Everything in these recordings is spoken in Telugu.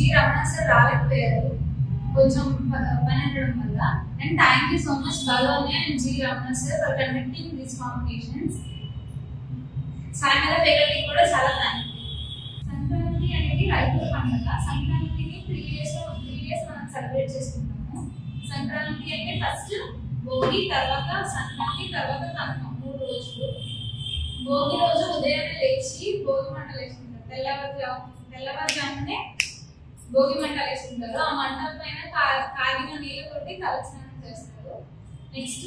జి రమణ సార్ రాలేకపోయారు కొంచెం పని ఉండడం వల్ల. And thank you so much Bhalwani and G. Ramana sir for conducting these competitions. సాయంత్రం ఫ్యాకల్టీ కూడా చాలా థ్యాంక్ యూ. సంక్రాంతి అనేది రైతుల పండుగ. సంక్రాంతిని 3 days మనం సెలబ్రేట్ చేసుకుంటాము. సంక్రాంతి అంటే ఫస్ట్ భోగి, తర్వాత సంక్రాంతి, తర్వాత కనుమ, 3 రోజులు. భోగి రోజు ఉదయాన్నే లేచి భోగి మంటలు వేసుకుంటారు. తెల్లవారుజామునే భోగి మంటలు వేసుకుంటారు. ఆ మంటల పైన కాగిన నీళ్ళతోటి తలస్నానం చేస్తారు. నెక్స్ట్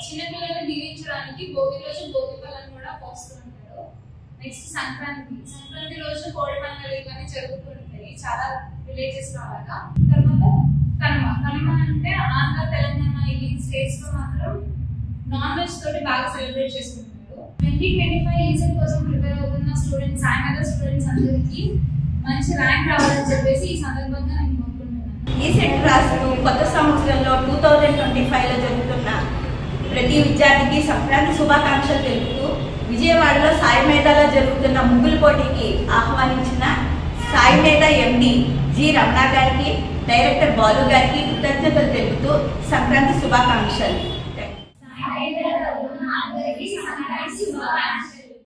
చిన్నపిల్లలు దీవించడానికి భోగి రోజు భోగి పళ్ళను కూడా పోస్తూ ఉంటారు. నెక్స్ట్ సంక్రాంతి రోజు కోడి పందాలు ఇవన్నీ జరుగుతూ ఉంటాయి చాలా విలేజెస్ లో అలాగా. తర్వాత కనుమ అంటే ఆంధ్ర, తెలంగాణ ఈ స్టేట్స్ లో మాత్రం నాన్ వెజ్ తోటి బాగా సెలబ్రేట్ చేసుకుంటారు. 2025 ఈసెట్ కోసం ప్రిపేర్ అవుతున్న స్టూడెంట్స్, సాయంత్రం స్టూడెంట్స్ అందరికీ మంచి ర్యాంక్ రావాలని చెప్పేసి ఈ సందర్భంగా నేను కోరుకుంటున్నాను. ఈసెట్ రాస్తూ కొత్త సంవత్సరంలో 2025లో జరుగుతున్న ప్రతి విద్యార్థికి సంక్రాంతి శుభాకాంక్షలు తెలుపుతూ విజయవాడలో సాయి మేధాలో జరుగుతున్న ముగ్గుల పోటీకి ఆహ్వానించిన సాయి మేధా ఎండి జి రమణ గారికి, డైరెక్టర్ బాలు గారికి కృతజ్ఞతలు తెలుపుతూ సంక్రాంతి శుభాకాంక్షలు.